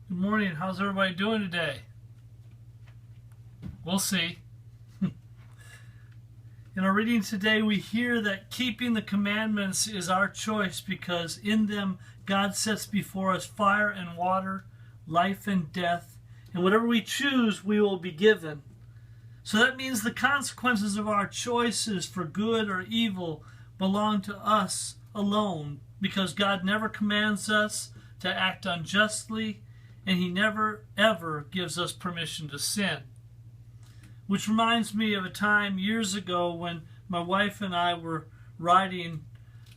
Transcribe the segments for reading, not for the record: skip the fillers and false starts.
Good morning. How's everybody doing today? We'll see. In our reading today, we hear that keeping the commandments is our choice because in them God sets before us fire and water, life and death, and whatever we choose, we will be given. So that means the consequences of our choices for good or evil belong to us alone because God never commands us to act unjustly, and He never ever gives us permission to sin. Which reminds me of a time years ago when my wife and I were riding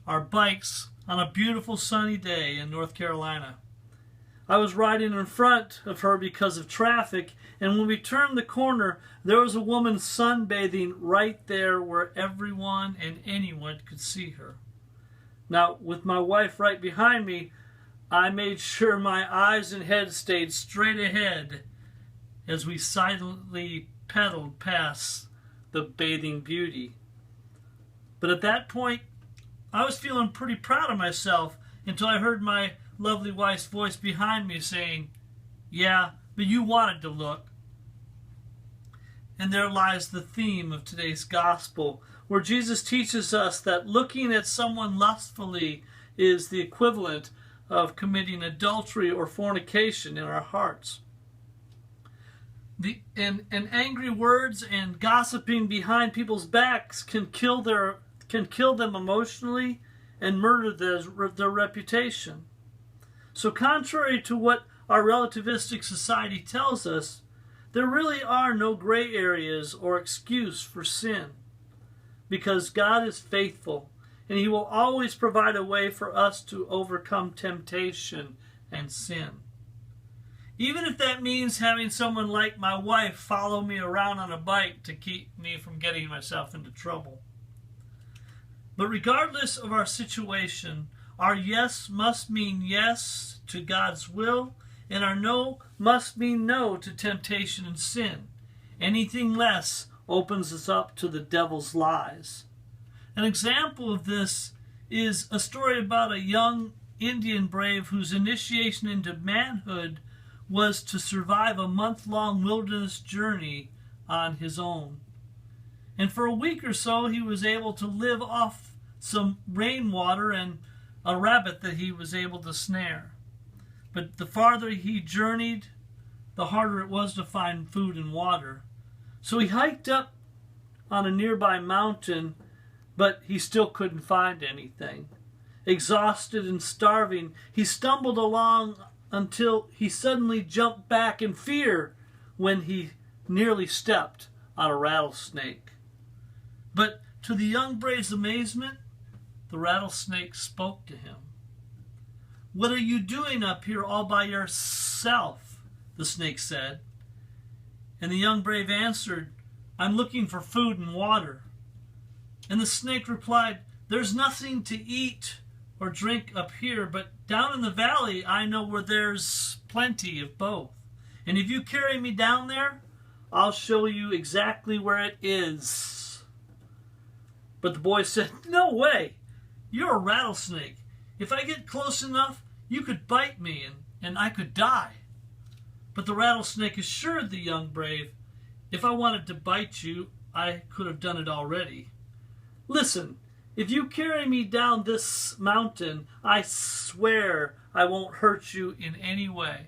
our bikes on a beautiful sunny day in North Carolina. I was riding in front of her because of traffic, and when we turned the corner, there was a woman sunbathing right there where everyone and anyone could see her. Now, with my wife right behind me, I made sure my eyes and head stayed straight ahead as we silently pedaled past the bathing beauty. But at that point, I was feeling pretty proud of myself until I heard my lovely wife's voice behind me saying, "Yeah, but you wanted to look." And there lies the theme of today's gospel, where Jesus teaches us that looking at someone lustfully is the equivalent of committing adultery or fornication in our hearts. And angry words and gossiping behind people's backs can kill them emotionally and murder their reputation. So contrary to what our relativistic society tells us, there really are no gray areas or excuse for sin, because God is faithful and He will always provide a way for us to overcome temptation and sin. Even if that means having someone like my wife follow me around on a bike to keep me from getting myself into trouble. But regardless of our situation, our yes must mean yes to God's will, and our no must mean no to temptation and sin. Anything less opens us up to the devil's lies. An example of this is a story about a young Indian brave whose initiation into manhood was to survive a month-long wilderness journey on his own. And for a week or so, he was able to live off some rainwater and a rabbit that he was able to snare. But the farther he journeyed, the harder it was to find food and water. So he hiked up on a nearby mountain, but he still couldn't find anything. Exhausted and starving, he stumbled along until he suddenly jumped back in fear when he nearly stepped on a rattlesnake. But to the young brave's amazement, the rattlesnake spoke to him. "What are you doing up here all by yourself?" the snake said. And the young brave answered, "I'm looking for food and water." And the snake replied, "There's nothing to eat or drink up here, but down in the valley I know where there's plenty of both. And if you carry me down there, I'll show you exactly where it is." But the boy said, "No way! You're a rattlesnake. If I get close enough, you could bite me and I could die." But the rattlesnake assured the young brave, "If I wanted to bite you, I could have done it already. Listen, if you carry me down this mountain, I swear I won't hurt you in any way."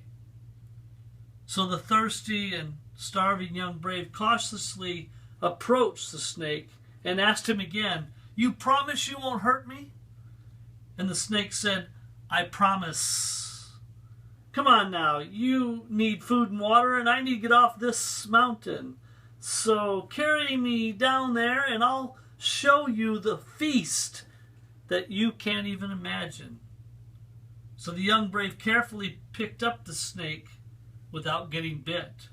So the thirsty and starving young brave cautiously approached the snake and asked him again, "You promise you won't hurt me?" And the snake said, "I promise. Come on now, you need food and water and I need to get off this mountain. So carry me down there and I'll show you the feast that you can't even imagine." So the young brave carefully picked up the snake without getting bit.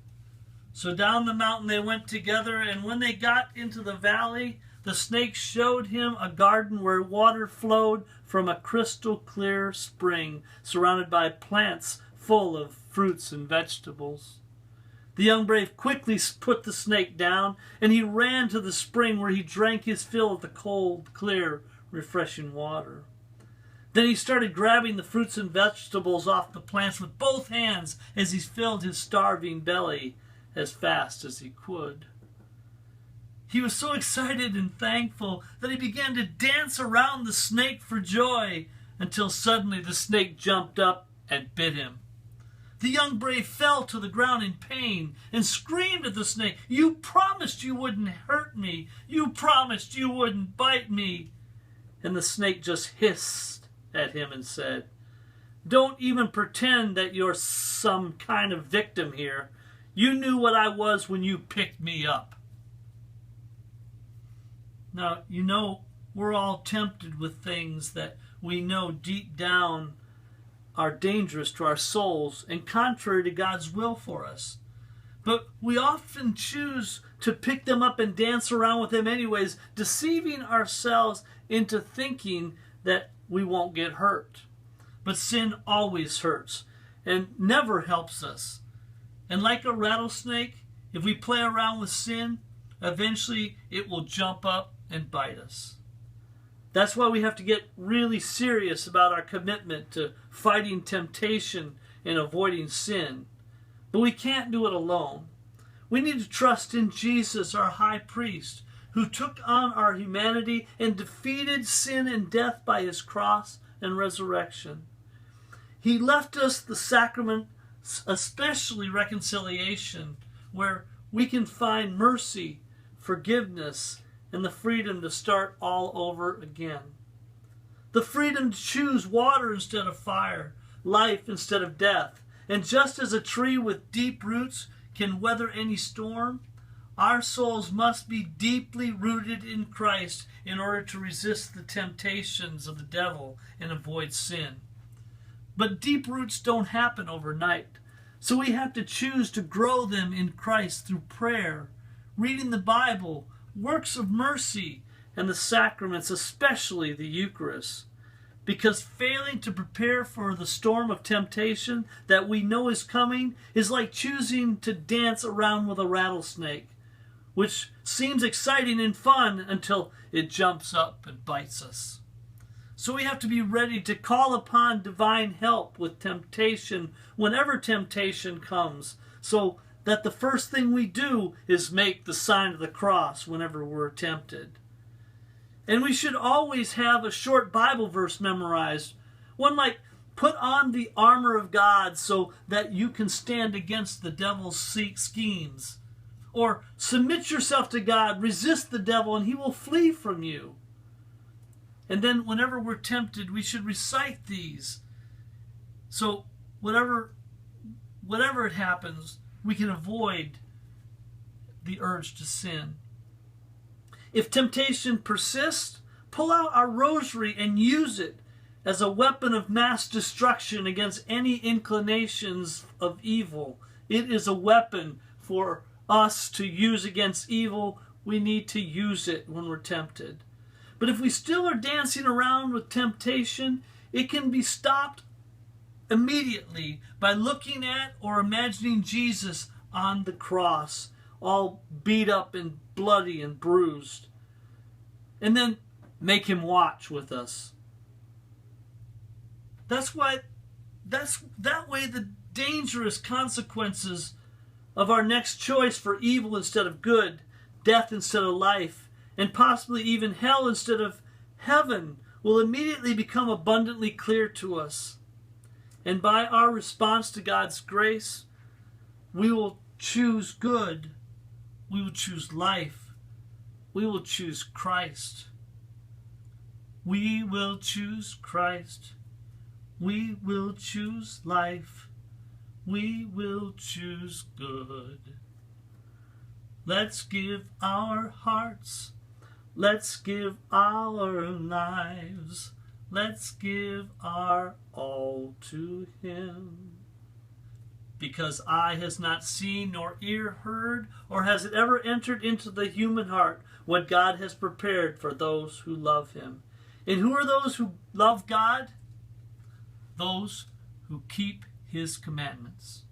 So down the mountain they went together, and when they got into the valley, the snake showed him a garden where water flowed from a crystal clear spring surrounded by plants full of fruits and vegetables. The young brave quickly put the snake down, and he ran to the spring where he drank his fill of the cold, clear, refreshing water. Then he started grabbing the fruits and vegetables off the plants with both hands as he filled his starving belly as fast as he could. He was so excited and thankful that he began to dance around the snake for joy until suddenly the snake jumped up and bit him. The young brave fell to the ground in pain and screamed at the snake, "You promised you wouldn't hurt me. You promised you wouldn't bite me." And the snake just hissed at him and said, "Don't even pretend that you're some kind of victim here. You knew what I was when you picked me up." Now, you know, we're all tempted with things that we know deep down are dangerous to our souls and contrary to God's will for us. But we often choose to pick them up and dance around with them anyways, deceiving ourselves into thinking that we won't get hurt. But sin always hurts and never helps us. And like a rattlesnake, if we play around with sin, eventually it will jump up and bite us. That's why we have to get really serious about our commitment to fighting temptation and avoiding sin. But we can't do it alone. We need to trust in Jesus, our high priest, who took on our humanity and defeated sin and death by his cross and resurrection. He left us the sacrament, especially reconciliation, where we can find mercy, forgiveness, and the freedom to start all over again. The freedom to choose water instead of fire, life instead of death. And just as a tree with deep roots can weather any storm, our souls must be deeply rooted in Christ in order to resist the temptations of the devil and avoid sin. But deep roots don't happen overnight, so we have to choose to grow them in Christ through prayer, reading the Bible, works of mercy, and the sacraments, especially the Eucharist. Because failing to prepare for the storm of temptation that we know is coming is like choosing to dance around with a rattlesnake, which seems exciting and fun until it jumps up and bites us. So we have to be ready to call upon divine help with temptation whenever temptation comes, so that the first thing we do is make the sign of the cross whenever we're tempted. And we should always have a short Bible verse memorized, one like, "Put on the armor of God so that you can stand against the devil's schemes," or "Submit yourself to God, resist the devil, and he will flee from you." And then whenever we're tempted, we should recite these. So whatever it happens, we can avoid the urge to sin. If temptation persists, pull out our rosary and use it as a weapon of mass destruction against any inclinations of evil. It is a weapon for us to use against evil. We need to use it when we're tempted. But if we still are dancing around with temptation, it can be stopped immediately by looking at or imagining Jesus on the cross, all beat up and bloody and bruised. And then make him watch with us. That way the dangerous consequences of our next choice for evil instead of good, death instead of life, and possibly even hell instead of heaven will immediately become abundantly clear to us. And by our response to God's grace, we will choose good. We will choose life. We will choose Christ. We will choose Christ. We will choose life. We will choose good. Let's give our hearts. Let's give our lives. Let's give our all to him. Because eye has not seen, nor ear heard, or has it ever entered into the human heart what God has prepared for those who love him. And who are those who love God? Those who keep his commandments.